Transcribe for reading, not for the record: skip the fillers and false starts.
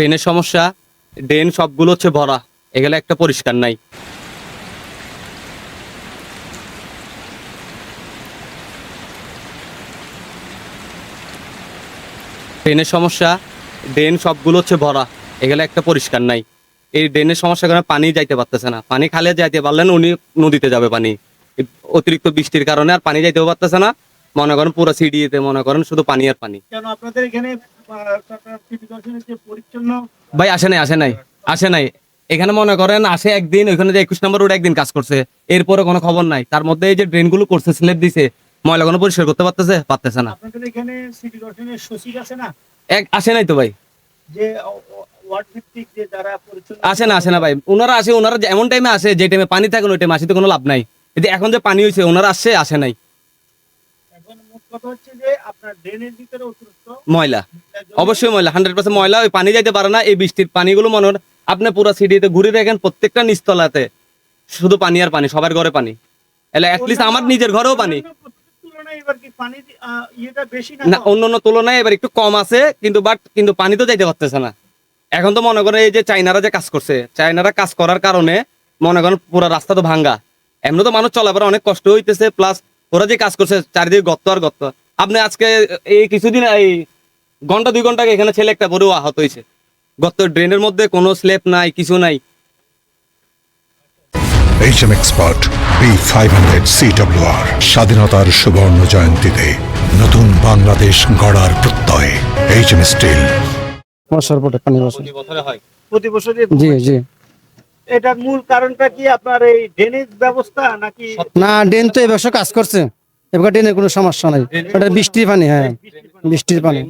ড্রেনের সমস্যা, ড্রেন সবগুলো হচ্ছে ভরা, এগুলো একটা পরিষ্কার নাই। ড্রেনের সমস্যা, ড্রেন সবগুলো হচ্ছে ভরা, এগুলো একটা পরিষ্কার নাই। এই ড্রেনের সমস্যার কারণে পানি যাইতে পারতেছে না। পানি খালে যাইতে পারলেন উনি নদীতে যাবে পানি, অতিরিক্ত বৃষ্টির কারণে আর পানি যাইতেও পারতেছে না। মনে করেন পুরো সিডিতে মনে করেন শুধু পানি আর পানি। কেন আপনাদের এখানে সিটি কর্পোরেশনের যে পরিচ্ছন্ন ভাই আসে নাই। এখানে মনে করেন আসে একদিন, ওইখানে যে 21 নম্বর রোড একদিন কাজ করছে, এরপরে কোনো খবর নাই। তার মধ্যে এই যে ড্রেনগুলো করছে, স্ল্যাব দিছে, ময়লাগুলো পরিষ্কার করতে পারতেছে না। আপনাদের এখানে সিটি কর্পোরেশনের সচিব আছে না, আসে নাই তো ভাই, যে ওয়ার্ড ভিত্তিক যে যারা পরিচ্ছন্ন আসে না ভাই। ওনারা এমন টাইমে আসে যে টাইমে পানি থাকে, ওই টাইমে আসতে কোনো লাভ নাই। এই যে এখন যে পানি হয়েছে, ওনারা আসে নাই। এখন মোট কথা হচ্ছে যে আপনার ড্রেনের ভিতরে অতিরিক্ত ময়লা, অবশ্যই ময়লা, 100% ময়লা। ওই পানি যাইতে পারে না। এই বৃষ্টির পানিগুলো মনে হয় আপনি পুরো সিটিতে ঘুরে দেখেন, প্রত্যেকটা নিচতলাতে শুধু পানি আর পানি, সবার ঘরে পানি। এলে অ্যাটলিস্ট আমার নিজের ঘরেও পানি তুলনায় এবার কি পানি ইয়েটা বেশি না, অন্য তুলনায় এবার একটু কম আছে, কিন্তু পানি তো যাইতে পারতেছে না। এখন তো মনে করেন এই যে চাইনারা যে কাজ করছে, চাইনারা কাজ করার কারণে মনে করেন পুরো রাস্তা তো ভাঙ্গা। এমনি তো মানুষ চলাফেরা অনেক কষ্ট হইতেছে, প্লাস ওরা যে কাজ করছে চারিদিকে গর্ত আর গর্ত। আপনি আজকে এই কিছুদিন এই ঘন্টা 2 ঘন্টা আগে এখানে ছেলে একটা পরেও আহত হয়েছে। গর্ত ড্রেনের মধ্যে কোনো স্ল্যাব নাই, কিছু নাই। HM Expert B500 CWR স্বাধীনতার সুবর্ণ জয়ন্তীতে নতুন বাংলাদেশ গড়ার প্রত্যয়। HM Steel। বছর পরে পানি বছর বছরে হয়। প্রতি বছরই জি জি। এটার মূল কারণটা কি আপনার এই ড্রেনেজ ব্যবস্থা নাকি? না, ড্রেন তো এই বছর কাজ করছে, এবার ড্রেনের কোনো সমস্যা নাই। ওটা বৃষ্টির পানি, হ্যাঁ বৃষ্টির পানি।